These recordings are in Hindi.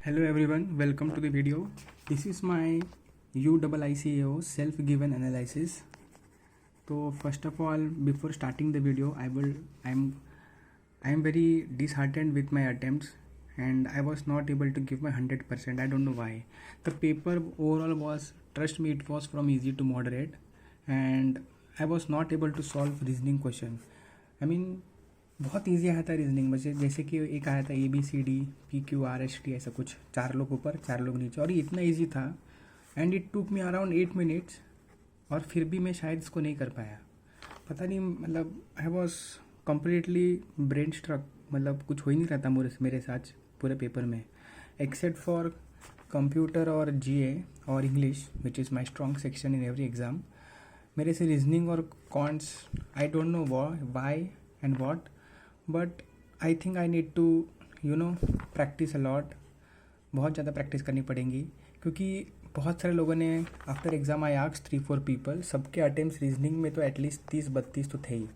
Hello everyone, welcome to the video. This is my UIICAO self-given analysis. So first of all, before starting the video, I'm very disheartened with my attempts and I was not able to give my 100%. I don't know why. The paper overall was, trust me, it was from easy to moderate and I was not able to solve reasoning question. I mean बहुत इजी आया था रीजनिंग मुझे, जैसे कि एक आया था ABCD PQRST ऐसा कुछ, 4 लोग ऊपर 4 लोग नीचे, और ये इतना इजी था and it took me around 8 minutes और फिर भी मैं शायद इसको नहीं कर पाया. पता नहीं, मतलब I was completely brain struck. मतलब कुछ हो ही नहीं रहा था मेरे साथ पूरे पेपर में, एक्सेप्ट फॉर कंप्यूटर और GA और English which is my strong section in every exam. मेरे से रीजनिंग और quants I don't know why and what, but I think I need to practice a lot. बहुत ज़्यादा प्रैक्टिस करनी पड़ेगी क्योंकि बहुत सारे लोगों ने after exam I asked 3-4 people, सबके अटेम्प्ट्स रीजनिंग में तो एटलीस्ट 30-32 तो थे ही.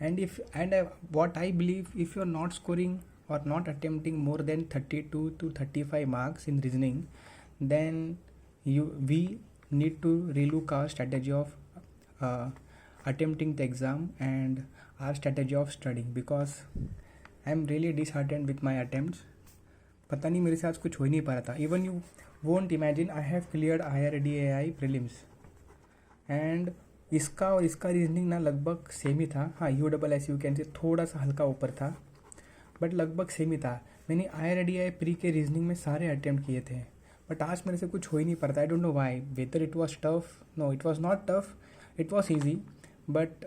And what I believe, if you are not scoring और not attempting more than 32 to 35 marks in reasoning, then we need to relook our strategy of attempting the exam and our strategy of studying, because I am really disheartened with my attempts. पता नहीं मेरे साथ कुछ हो ही नहीं पा रहा था. Even you won't imagine, I have cleared IRDAI prelims and इसका और इसका रीजनिंग ना लगभग सेम ही था. हाँ, USS कैन से थोड़ा सा हल्का ऊपर था बट लगभग सेम ही था. मैंने IRDAI प्री के रीजनिंग में सारे अटैम्प्ट किए थे बट आज मेरे से कुछ हो ही नहीं पड़ता. I don't know why, whether it was tough. No, it was not tough, it was easy, but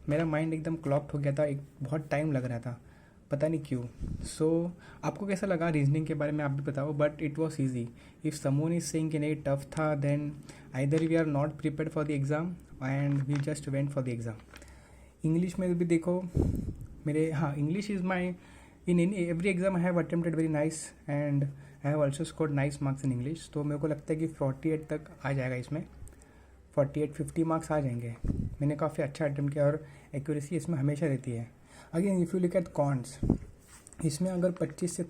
मेरा माइंड एकदम क्लॉक्ड हो गया था. एक बहुत टाइम लग रहा था, पता नहीं क्यों. सो आपको कैसा लगा रीजनिंग के बारे में आप भी बताओ. But it was easy. If someone is saying कि नहीं टफ था, then either we are not prepared for the exam and we just went for the exam. English में भी देखो मेरे, हाँ, English is my, in every exam I have attempted very nice and I have also scored nice marks in English. तो मेरे को लगता है कि 48 तक आ जाएगा इसमें, 48-50 मार्क्स आ जाएंगे. मैंने काफ़ी अच्छा अटेम्प्ट किया और एक्यूरेसी इसमें हमेशा रहती है. Again if you look eight counts, इसमें अगर 25 से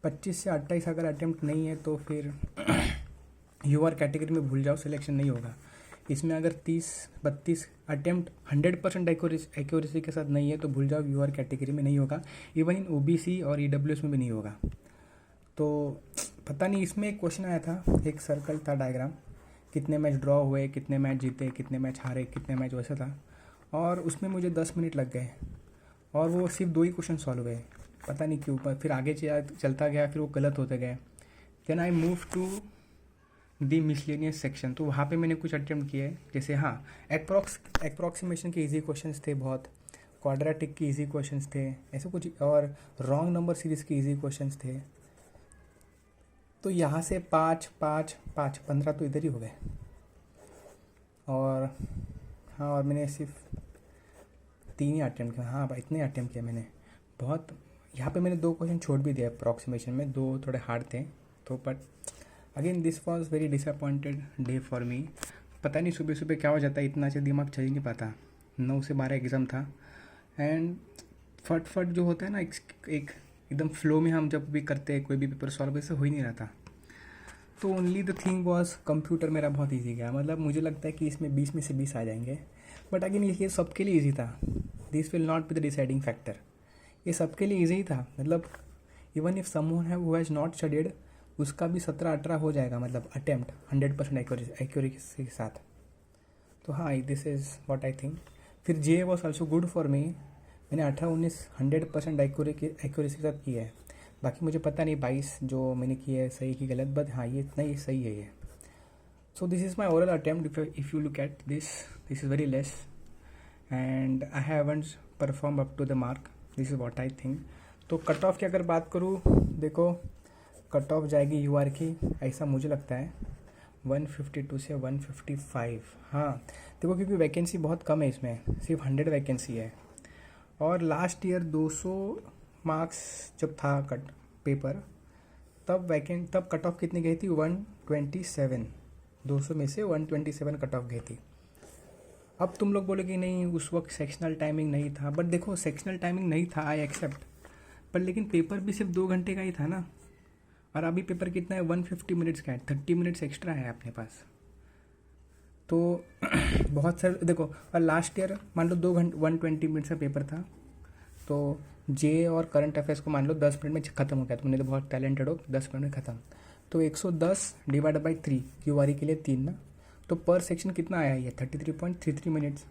28 अगर अटेम्प्ट नहीं है तो फिर यूआर कैटेगरी में भूल जाओ, सिलेक्शन नहीं होगा. इसमें अगर 30-32 अटेम्प्ट 100% एक्यूरेसी के साथ नहीं है तो भूल जाओ, यूआर कैटेगरी में नहीं होगा. इवन इन OBC और EWS में भी नहीं होगा. तो पता नहीं, इसमें एक क्वेश्चन आया था, एक सर्कल था डायग्राम, कितने मैच ड्रॉ हुए, कितने मैच जीते, कितने मैच हारे, कितने मैच, वैसा था. और उसमें मुझे 10 मिनट लग गए और वो सिर्फ 2 ही क्वेश्चन सॉल्व हुए. पता नहीं क्यों, पर फिर आगे चलता गया, फिर वो गलत होते गए. Then I move to the miscellaneous section. तो वहाँ पे मैंने कुछ अटेम्प्ट किए, जैसे हाँ, अप्रॉक्सीमेशन के इजी क्वेश्चंस थे बहुत, क्वाड्रेटिक के इजी क्वेश्चंस थे, ऐसे कुछ, और रॉन्ग नंबर सीरीज़ के इजी क्वेश्चंस थे. तो यहाँ से 15 तो इधर ही हो गए. और हाँ, और मैंने सिर्फ 3 ही अटेम्प्ट किया. हाँ भाई, इतने अटेम्प्ट किए मैंने बहुत. यहाँ पे मैंने 2 क्वेश्चन छोड़ भी दिया अप्रॉक्सीमेशन में, 2 थोड़े हार्ड थे. तो but again this was very disappointed day for me. पता नहीं सुबह सुबह क्या हो जाता है, इतना अच्छा दिमाग चल ही नहीं पाता. 9 से 12 एग्ज़ाम था एंड फट जो होता है ना, एक एकदम फ्लो में हम जब भी करते हैं कोई भी पेपर सॉल्व, वैसे हो ही नहीं रहा था. तो only the thing was computer मेरा बहुत ईजी गया. मतलब मुझे लगता है कि इसमें 20 में से 20 आ जाएंगे, बट अगेन ये सबके लिए ईजी था. This will not be the deciding factor. ये सबके लिए ईजी ही था. मतलब even if someone who has not studied, उसका भी 17-18 हो जाएगा, मतलब अटेम्प्ट 100% एक्यूरेसी के साथ. तो हाँ, this is what I think. फिर GA was also good for me. मैंने 18-19 100% एक्यूरेसी के साथ किया है. बाकी मुझे पता नहीं 22 जो मैंने किया है सही कि गलत, बट हाँ, ये इतना ही सही है ये. So this is my overall attempt. If you look at this is very less and I haven't perform up to the mark. This is what I think. तो कट ऑफ की अगर बात करूँ, देखो कट ऑफ जाएगी UR की, ऐसा मुझे लगता है 152 से 155. हाँ देखो, क्योंकि वैकेंसी बहुत कम है इसमें, सिर्फ 100 वैकेंसी है. और लास्ट ईयर 200 मार्क्स जब था कट पेपर, तब कट ऑफ कितनी गई थी? 127. 200 में से 127 कट ऑफ गई थी. अब तुम लोग बोले कि नहीं उस वक्त सेक्शनल टाइमिंग नहीं था, बट देखो सेक्शनल टाइमिंग नहीं था, आई एक्सेप्ट, पर लेकिन पेपर भी सिर्फ 2 घंटे का ही था ना. और अभी पेपर कितना है, 150 मिनट्स का है, 30 मिनट्स एक्स्ट्रा है अपने पास। तो बहुत सारे देखो, और लास्ट ईयर मान लो 2 घंटे 120 मिनट्स का पेपर था, तो जे और करंट अफेयर्स को मान लो 10 मिनट में ख़त्म हो गया, तुमने तो बहुत टैलेंटेड हो, 10 मिनट में ख़त्म। तो 110 डिवाइड बाई 3, क्यूआरई के लिए 3 ना, तो पर सेक्शन कितना आया ये 33.33 मिनट्स।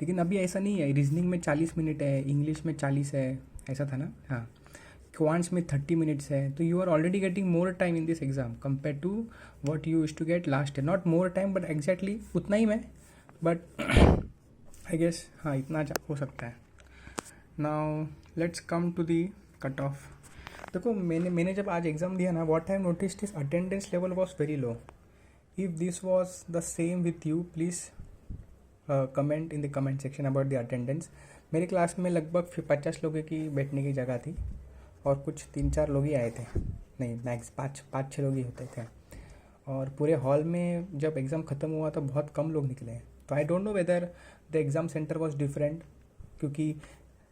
लेकिन अभी ऐसा नहीं है, रीजनिंग में 40 मिनट है, इंग्लिश में 40 है, ऐसा था ना, हाँ। क्वांट्स में 30 मिनट्स है, तो you are already getting more time in this exam compare to what you used to get last year. Not more time but exactly उतना ही में, बट आई गेस हाँ इतना हो सकता है। Now let's come to the cut off. देखो मैंने जब आज एग्ज़ाम दिया ना, what I noticed is attendance level was very low. If this was the same with you, please comment in the comment section about the attendance. मेरी क्लास में लगभग 50 लोगों की बैठने की जगह थी, और कुछ 3-4 लोग ही आए थे, नहीं मैक्स 5-6 लोग ही होते थे। और पूरे हॉल में जब एग्ज़ाम ख़त्म हुआ तो बहुत कम लोग निकले। तो आई don't know whether the exam centre was different, क्योंकि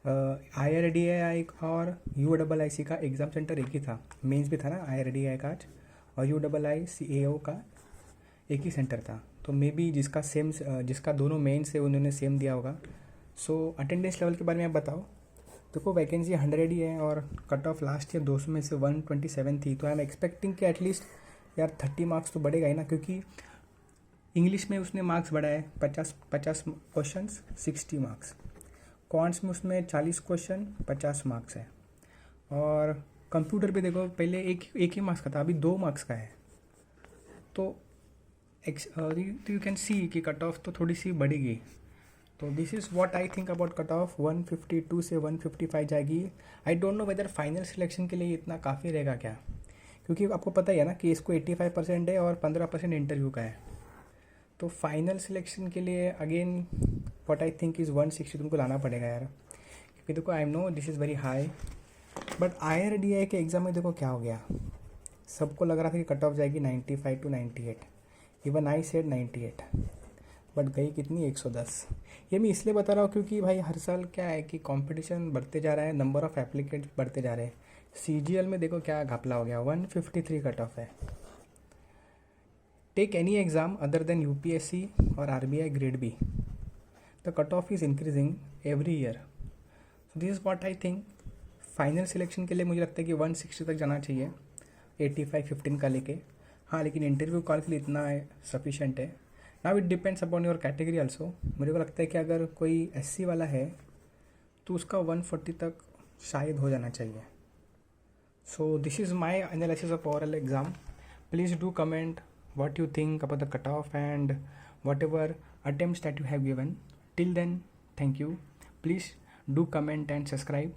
IRDAI और UIIC का एग्ज़ाम सेंटर एक ही था, मेंस भी था ना IRDAI का आज, और UIICAO का एक ही सेंटर था। तो मे बी जिसका दोनों मेंस है उन्होंने सेम दिया होगा। सो अटेंडेंस लेवल के बारे में आप बताओ। देखो वैकेंसी 100 ही है, और कट ऑफ लास्ट ईयर 200 में से 127 थी, तो आई एम एक्सपेक्टिंग कि एटलीस्ट यार 30 मार्क्स तो बढ़ेगा ही ना, क्योंकि इंग्लिश में उसने मार्क्स बढ़ाए 50 क्वेश्चन 60 मार्क्स, क्वांट्स में उसमें 40 क्वेश्चन 50 मार्क्स है, और कंप्यूटर पे देखो पहले एक ही मार्क्स का था, अभी 2 मार्क्स का है। तो यू कैन सी कि कट ऑफ तो थोड़ी सी बढ़ेगी। तो this is what I think about cut off. 152 से 155 जाएगी। आई don't know whether final selection के लिए इतना काफ़ी रहेगा क्या, क्योंकि आपको पता ही है ना कि इसको 85% है और 15% इंटरव्यू का है। तो फाइनल सिलेक्शन के लिए again what I think is 160 तुमको लाना पड़ेगा यार, क्योंकि देखो I know this is very high, but IRDAI के एग्ज़ाम में देखो क्या हो गया, सबको लग रहा था कि कट ऑफ जाएगी 95 to 98, even I said 98, but गई कितनी 110। ये मैं इसलिए बता रहा हूँ क्योंकि भाई हर साल क्या है कि कंपटीशन बढ़ते जा रहा है, नंबर ऑफ़ एप्लीकेंट्स बढ़ते जा रहे हैं। CGL में देखो क्या घपला हो गया, 153 कट ऑफ है। Take any exam other than UPSC और RBI grade B, the cut off is increasing every year. So this is what I think. Final selection के लिए मुझे लगता है कि 160 तक जाना चाहिए, 85-15 का लेके। हाँ लेकिन इंटरव्यू कॉल के लिए इतना सफिशेंट है। Now it depends upon your category also. मेरे को लगता है कि अगर कोई SC वाला है तो उसका 140 तक शायद हो जाना चाहिए। सो this is my analysis of overall exam. Please do comment what you think about the cutoff and whatever attempts that you have given. Till then, thank you. Please do comment and subscribe.